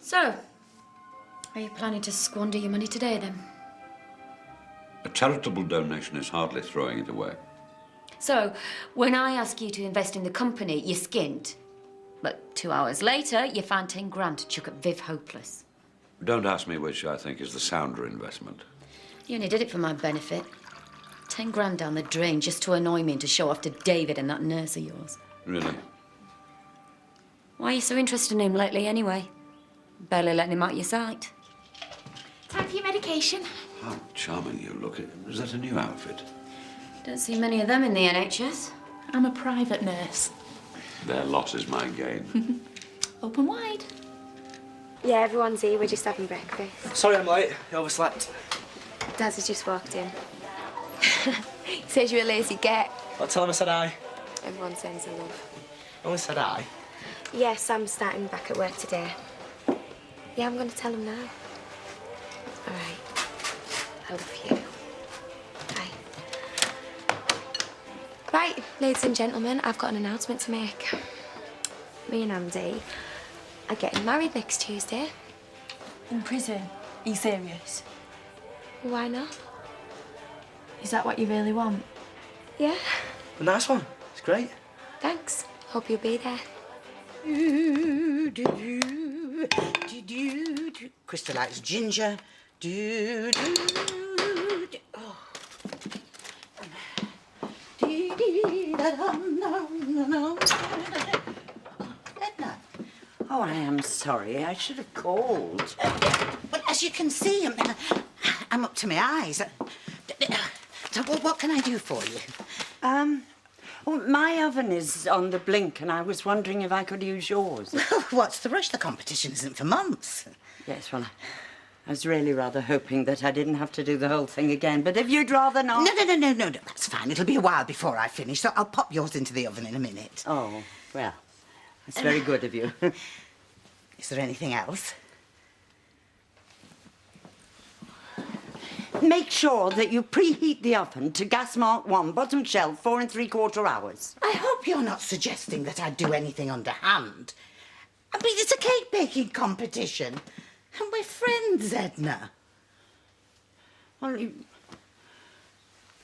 So, are you planning to squander your money today, then? A charitable donation is hardly throwing it away. So, when I ask you to invest in the company, you skinned. But 2 hours later, you found 10 grand to chuck at Viv Hopeless. Don't ask me which I think is the sounder investment. You only did it for my benefit. 10 grand down the drain just to annoy me and to show off to David and that nurse of yours. Really? Why are you so interested in him lately, anyway? Barely letting him out of your sight. Time for your medication. How charming you look. Is that a new outfit? Don't see many of them in the NHS. I'm a private nurse. Their loss is my gain. Open wide. Yeah, everyone's here. We're just having breakfast. Sorry I'm late. I overslept. Daz has just walked in. He says you're a lazy get. I'll tell him I said aye. Everyone sends a love. Only said aye. Yes, I'm starting back at work today. Yeah, I'm going to tell him now. All right. I love you. Bye. Right, ladies and gentlemen, I've got an announcement to make. Me and Andy are getting married next Tuesday. In prison? Are you serious? Why not? Is that what you really want? Yeah. A nice one. It's great. Thanks. Hope you'll be there. Krista likes ginger. Oh. Edna. Oh, I am sorry. I should have called. Well, as you can see, I'm up to my eyes. So what can I do for you? Well, my oven is on the blink, and I was wondering if I could use yours. What's the rush? The competition isn't for months. Yes, well, I was really rather hoping that I didn't have to do the whole thing again, but if you'd rather not... No, that's fine. It'll be a while before I finish, so I'll pop yours into the oven in a minute. Oh, well, that's very good of you. Is there anything else? Make sure that you preheat the oven to gas mark 1, bottom shelf, 4 3/4 hours. I hope you're not suggesting that I do anything underhand. I mean, it's a cake baking competition. And we're friends, Edna. Well, you...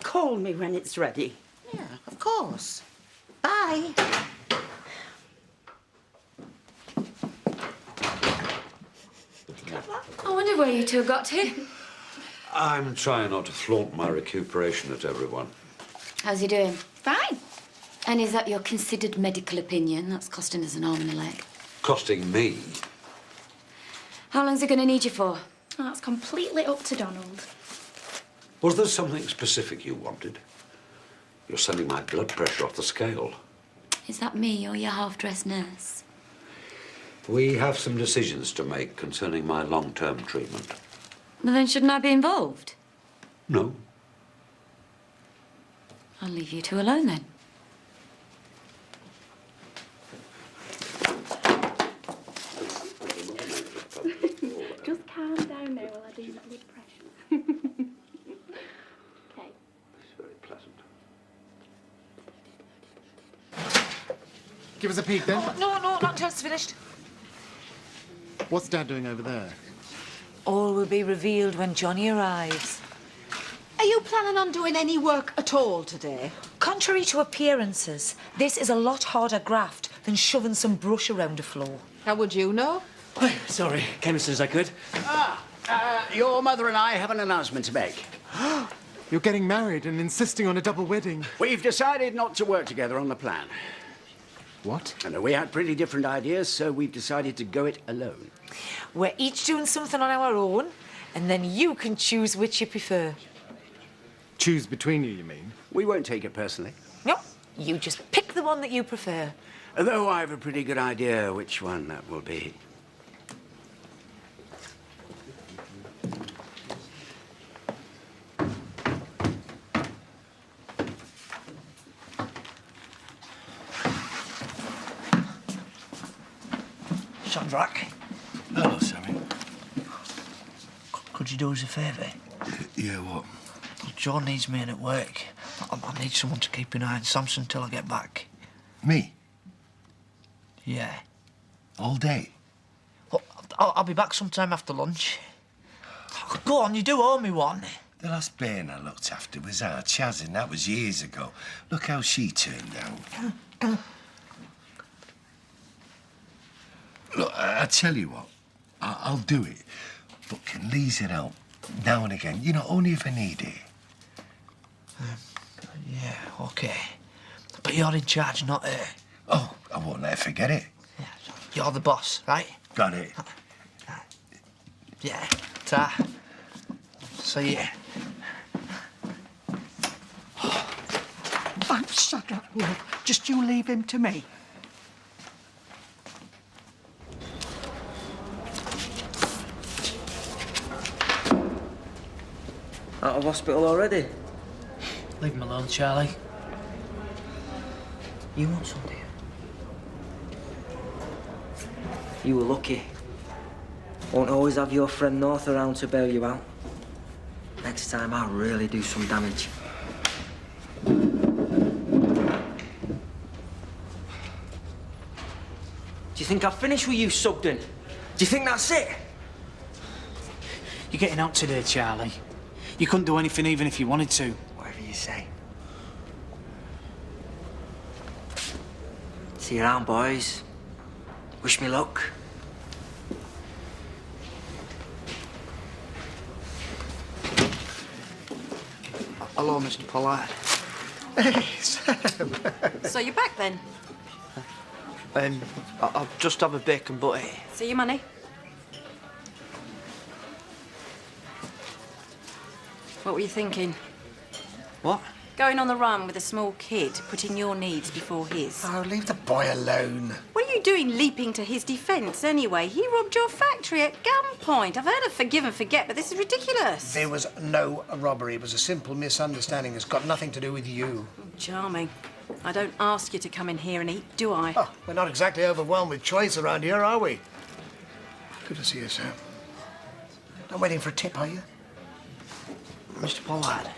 call me when it's ready. Yeah, of course. Bye. I wonder where you two got to. I'm trying not to flaunt my recuperation at everyone. How's he doing? Fine. And is that your considered medical opinion? That's costing us an arm and a leg. Costing me? How long's he going to need you for? Oh, that's completely up to Donald. Was there something specific you wanted? You're sending my blood pressure off the scale. Is that me or your half-dressed nurse? We have some decisions to make concerning my long-term treatment. Well, then shouldn't I be involved? No. I'll leave you two alone, then. Just calm down now while I do that blood pressure. Okay. It's very pleasant. Give us a peek, then. Oh, no, not until it's finished. What's Dad doing over there? All will be revealed when Johnny arrives. Are you planning on doing any work at all today? Contrary to appearances, this is a lot harder graft than shoving some brush around a floor. How would you know? Oh, sorry, came as soon as I could. Your mother and I have an announcement to make. You're getting married and insisting on a double wedding. We've decided not to work together on the plan. What? I know we had pretty different ideas, so we've decided to go it alone. We're each doing something on our own, and then you can choose which you prefer. Choose between you mean? We won't take it personally. No, you just pick the one that you prefer. Though I have a pretty good idea which one that will be. Sandrak. Hello, Sammy. Could you do us a favour? Yeah, what? John needs me in at work. I need someone to keep an eye on Samson till I get back. Me? Yeah. All day? Well, I'll be back sometime after lunch. Oh, go on, you do owe me one. The last bairn I looked after was our Chaz, and that was years ago. Look how she turned out. Look, I tell you what, I'll do it, but can Lisa help now and again? You know, only if I need it. Yeah, OK. But you're in charge, not her. Oh, I won't let her forget it. Yeah, you're the boss, right? Got it. Yeah, ta. See ya. Oh, shut up, love. Just you leave him to me. Out of hospital already? Leave him alone, Charlie. You want some, dear? You were lucky. Won't always have your friend North around to bail you out. Next time, I'll really do some damage. Do you think I've finished with you, Sugden? Do you think that's it? You're getting out today, Charlie. You couldn't do anything even if you wanted to. Whatever you say. See you around, boys. Wish me luck. Hello, Mr. Pollard. Hey, Sam. So you're back then? I'll just have a bacon butty. See your money? What were you thinking? What? Going on the run with a small kid, putting your needs before his. Oh, leave the boy alone. What are you doing leaping to his defence anyway? He robbed your factory at gunpoint. I've heard of forgive and forget, but this is ridiculous. There was no robbery. It was a simple misunderstanding. It's got nothing to do with you. Charming. I don't ask you to come in here and eat, do I? Oh, we're not exactly overwhelmed with choice around here, are we? Good to see you, Sam. Not waiting for a tip, are you? Mr. Pollard,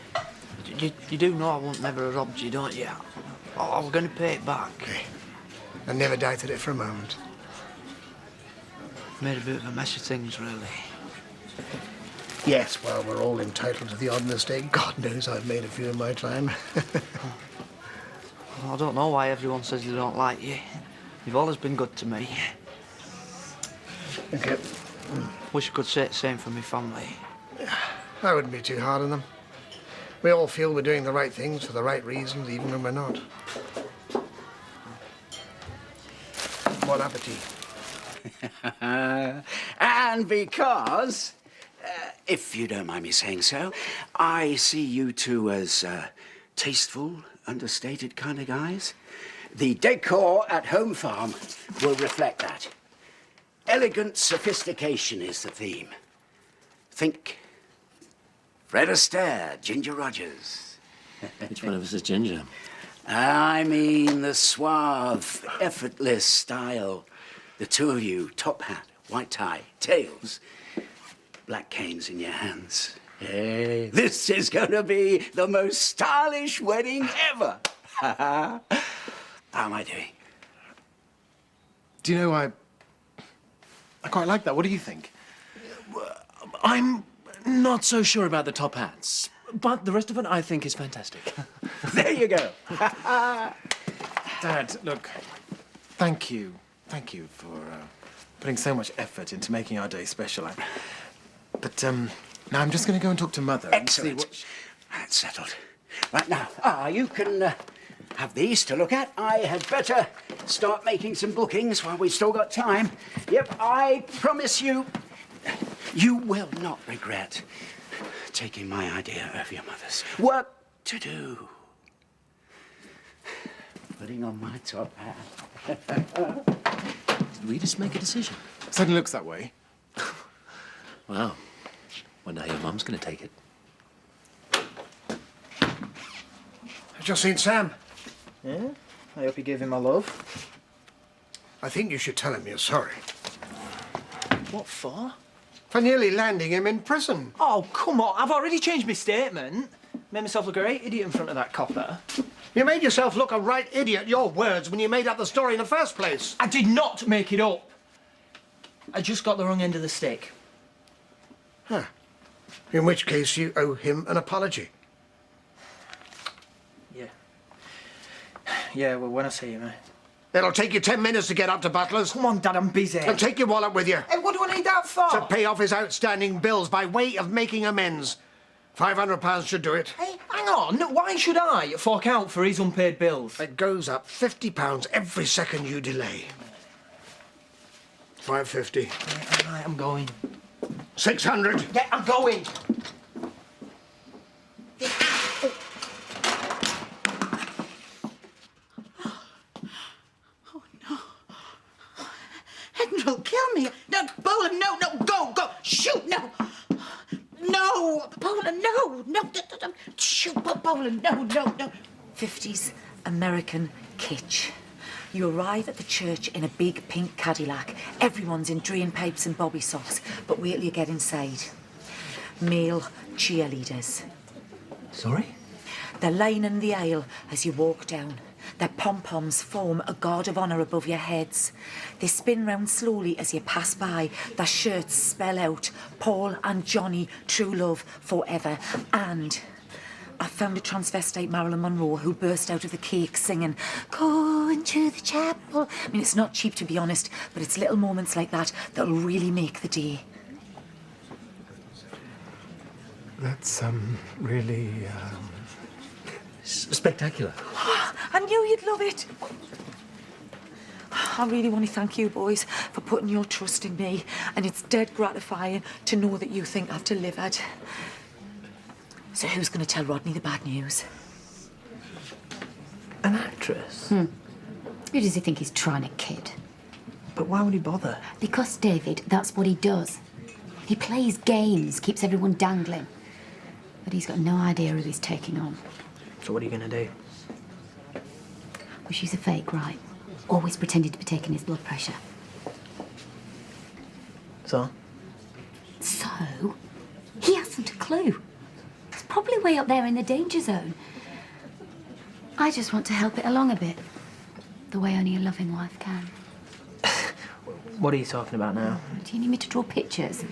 you do know I won't never have robbed you, don't you? I was going to pay it back. Okay. I never doubted it for a moment. Made a bit of a mess of things, really. Yes, well, we're all entitled to the odd mistake. God knows I've made a few in my time. I don't know why everyone says they don't like you. You've always been good to me. Okay. Wish I could say the same for my family. I wouldn't be too hard on them. We all feel we're doing the right things for the right reasons, even when we're not. Bon appetit. And because, if you don't mind me saying so, I see you two as tasteful, understated kind of guys. The decor at Home Farm will reflect that. Elegant sophistication is the theme. Think Fred Astaire, Ginger Rogers. Which one of us is Ginger? I mean the suave, effortless style. The two of you, top hat, white tie, tails, black canes in your hands. Hey, this is going to be the most stylish wedding ever. How am I doing? Do you know, I quite like that. What do you think? I'm not so sure about the top hats, but the rest of it I think is fantastic. There you go. Dad, look, thank you. Thank you for putting so much effort into making our day special. But now I'm just going to go and talk to Mother. Excellent. And see what... That's settled. Right now, you can have these to look at. I had better start making some bookings while we've still got time. Yep, I promise you, you will not regret taking my idea of your mother's. Work to do. Putting on my top hat. Did we just make a decision? Certainly looks that way. Wow. Wonder how your mum's going to take it. I've just seen Sam. Yeah? I hope you gave him my love. I think you should tell him you're sorry. What for? For nearly landing him in prison. Oh, come on. I've already changed my statement. Made myself look a right idiot in front of that copper. You made yourself look a right idiot, your words, when you made up the story in the first place. I did not make it up. I just got the wrong end of the stick. Huh. In which case you owe him an apology. Yeah. Yeah, well, when I see you, mate. It'll take you 10 minutes to get up to Butler's. Come on, Dad, I'm busy. And take your wallet with you. Hey, what do I need that for? To pay off his outstanding bills by way of making amends. £500 should do it. Hey, hang on. Why should I fork out for his unpaid bills? It goes up £50 every second you delay. £550. Yeah, all right, I'm going. £600. Yeah, I'm going. Edna will kill me. No, Bolan, no, go, shoot, no. No, Bolan, no. Shoot, Bolan, no. 50s American kitsch. You arrive at the church in a big pink Cadillac. Everyone's in drain pipes and bobby socks, but wait till you get inside. Male cheerleaders. Sorry? They're lining the aisle as you walk down. Their pom-poms form a guard of honour above your heads. They spin round slowly as you pass by. Their shirts spell out Paul and Johnny, true love forever. And I found a transvestite Marilyn Monroe who burst out of the cake singing, "Going to the chapel." I mean, it's not cheap, to be honest, but it's little moments like that that'll really make the day. That's, really, spectacular. I knew you'd love it. I really want to thank you boys for putting your trust in me, and it's dead gratifying to know that you think I've delivered. So who's going to tell Rodney the bad news? An actress? Who does he think he's trying to kid? But why would he bother? Because, David, that's what he does. He plays games, keeps everyone dangling. But he's got no idea who he's taking on. So what are you going to do? Well, she's a fake, right? Always pretended to be taking his blood pressure. So? So, he hasn't a clue. It's probably way up there in the danger zone. I just want to help it along a bit. The way only a loving wife can. What are you talking about now? Do you need me to draw pictures?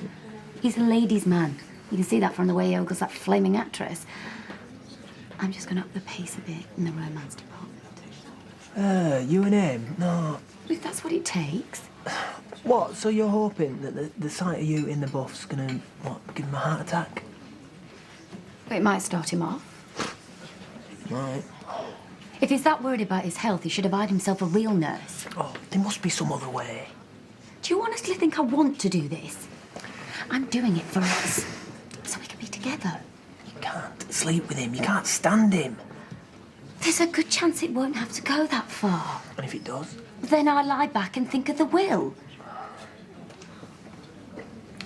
He's a ladies' man. You can see that from the way he ogles that flaming actress. I'm just going to up the pace a bit in the romance department. You and him? No. If that's what it takes. What? So you're hoping that the sight of you in the buff's gonna, give him a heart attack? It might start him off. Right. If he's that worried about his health, he should have hired himself a real nurse. Oh, there must be some other way. Do you honestly think I want to do this? I'm doing it for us, so we can be together. You can't sleep with him. You can't stand him. There's a good chance it won't have to go that far. And if it does? Then I lie back and think of the will.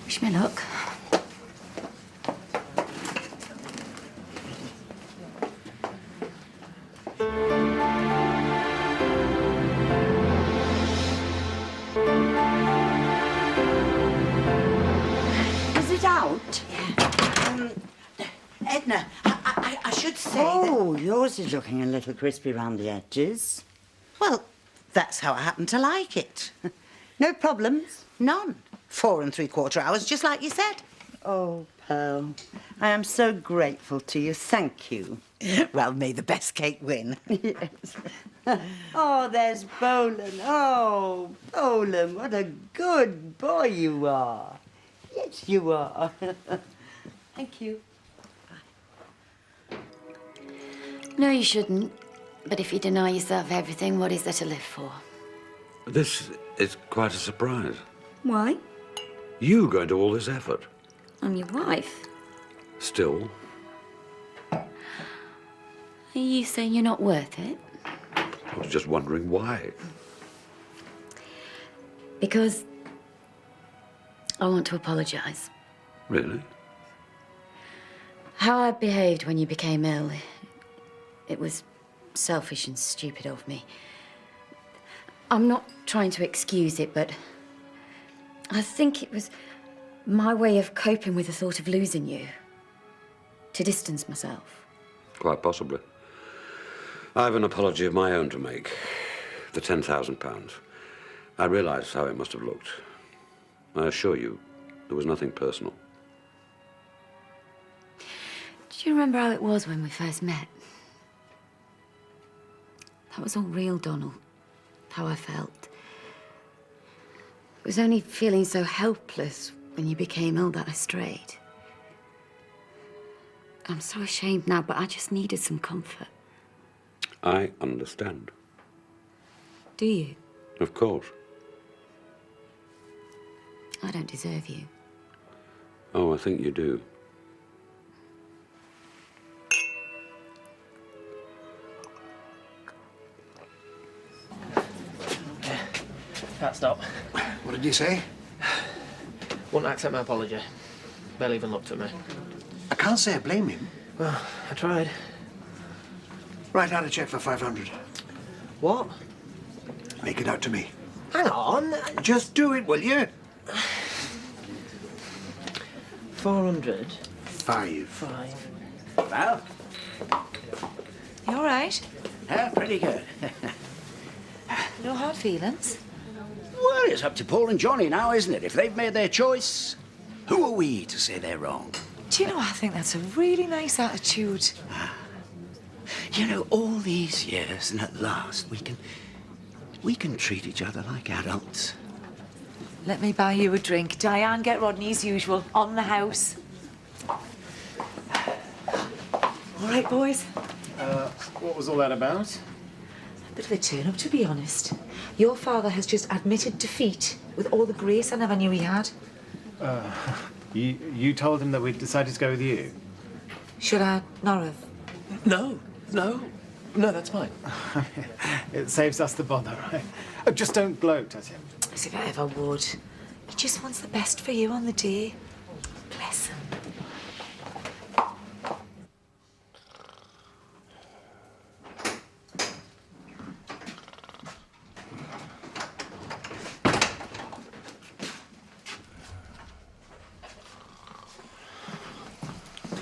Wish me luck. Is it out? Yeah. Edna, I should say Oh, yours is looking a little crispy round the edges. Well, that's how I happen to like it. No problems? None. 4 3/4 hours, just like you said. Oh, Pearl, I am so grateful to you. Thank you. Well, may the best cake win. Yes. Oh, there's Bolan. Oh, Bolan, what a good boy you are. Yes, you are. Thank you. No, you shouldn't. But if you deny yourself everything, what is there to live for? This is quite a surprise. Why? You going to all this effort. I'm your wife. Still, Are you saying you're not worth it? I was just wondering why. Because I want to apologise. Really? How I behaved when you became ill, it was selfish and stupid of me. I'm not trying to excuse it, but I think it was my way of coping with the thought of losing you. To distance myself. Quite possibly. I have an apology of my own to make. The £10,000. I realise how it must have looked. I assure you, there was nothing personal. Do you remember how it was when we first met? That was all real, Donald. How I felt. It was only feeling so helpless when you became ill that I strayed. I'm so ashamed now, but I just needed some comfort. I understand. Do you? Of course. I don't deserve you. Oh, I think you do. Can't stop. What did you say? Wouldn't accept my apology. Barely even looked at me. I can't say I blame him. Well, I tried. Write out a cheque for 500. What? Make it out to me. Hang on. Just do it, will you? 400. 5. Well, You all right? yeah, pretty good. No hard feelings? Well, it's up to Paul and Johnny now, isn't it? If they've made their choice, who are we to say they're wrong? Do you know, I think that's a really nice attitude. You know, all these years, and at last we can treat each other like adults. Let me buy you a drink. Diane, get Rodney as usual. On the house. All right, boys. What was all that about? A bit of a turn-up, to be honest. Your father has just admitted defeat with all the grace I never knew he had. You told him that we'd decided to go with you? Should I not have? No, that's fine. It saves us the bother, right? Oh, just don't gloat at him. As if I ever would. He just wants the best for you on the day. Bless him.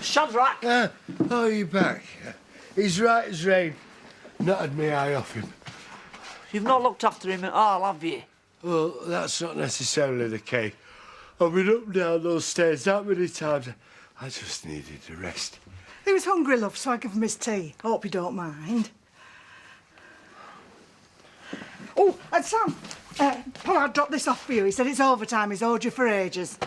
Shadrach! Oh, you're back. He's right as rain. Not had my eye off him. You've not looked after him at all, have you? Well, that's not necessarily the case. I've been up and down those stairs that many times. I just needed a rest. He was hungry, love, so I gave him his tea. Hope you don't mind. Oh, and Sam, Pollard dropped this off for you. He said it's overtime. He's owed you for ages.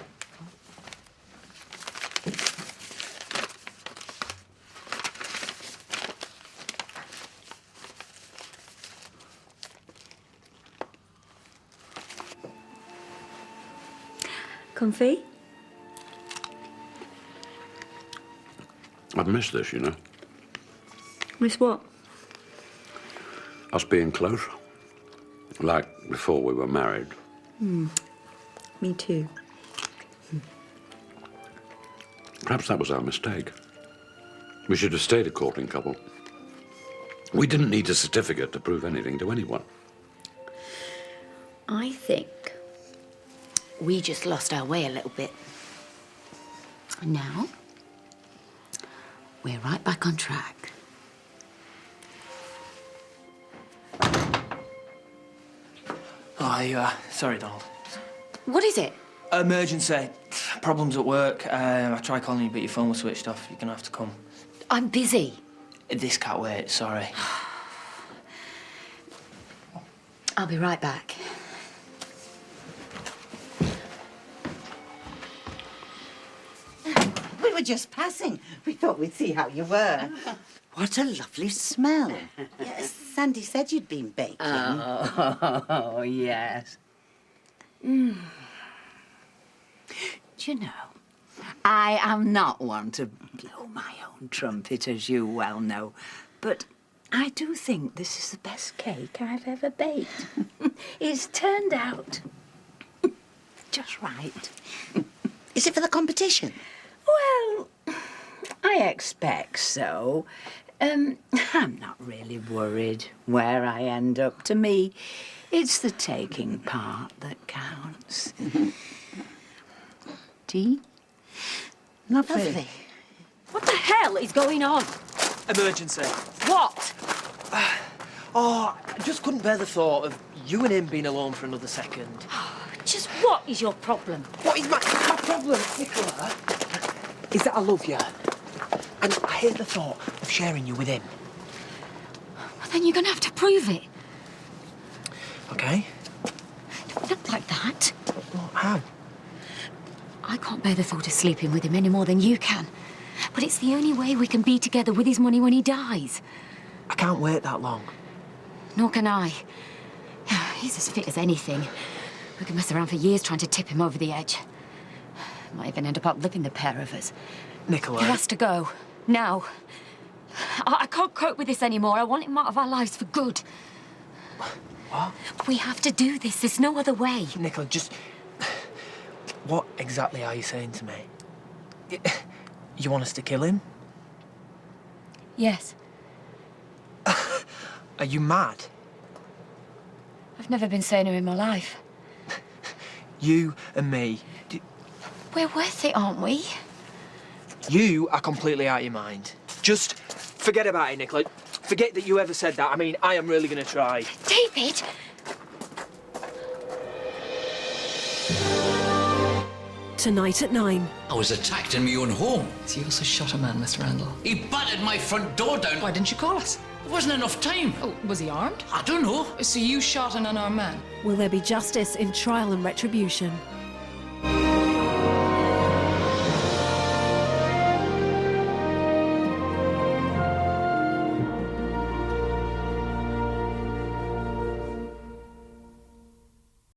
Comfy? I've missed this, you know. Miss what? Us being close. Like before we were married. Me too. Perhaps that was our mistake. We should have stayed a courting couple. We didn't need a certificate to prove anything to anyone. I think we just lost our way a little bit. And now, we're right back on track. Oh, you are. Sorry, Donald. What is it? Emergency. Problems at work. I tried calling you, but your phone was switched off. You're gonna have to come. I'm busy. This can't wait, sorry. I'll be right back. We were just passing. We thought we'd see how you were. What a lovely smell. Yes, Sandy said you'd been baking. Oh, yes. Do you know, I am not one to blow my own trumpet, as you well know, but I do think this is the best cake I've ever baked. It's turned out just right. Is it for the competition? Well, I expect so. I'm not really worried where I end up. To me, it's the taking part that counts. Tea? Lovely. What the hell is going on? Emergency. What? Oh, I just couldn't bear the thought of you and him being alone for another second. Just what is your problem? What is my problem, Nicola, is that I love you. And I hate the thought of sharing you with him. Well, then you're going to have to prove it. Okay? Not like that. Well, how? I can't bear the thought of sleeping with him any more than you can. But it's the only way we can be together with his money when he dies. I can't wait that long. Nor can I. He's as fit as anything. We can mess around for years trying to tip him over the edge. Might even end up outliving the pair of us. Nicola... He has to go. Now. I can't cope with this anymore. I want him out of our lives for good. What? We have to do this. There's no other way. Nicola, just... What exactly are you saying to me? You want us to kill him? Yes. Are you mad? I've never been saner in my life. You and me. We're worth it, aren't we? You are completely out of your mind. Just forget about it, Nicola. Forget that you ever said that. I mean, I am really going to try. David! Tonight at 9. I was attacked in my own home. So you also shot a man, Mr. Randall? He battered my front door down. Why didn't you call us? There wasn't enough time. Oh, was he armed? I don't know. So you shot an unarmed man? Will there be justice in Trial and Retribution?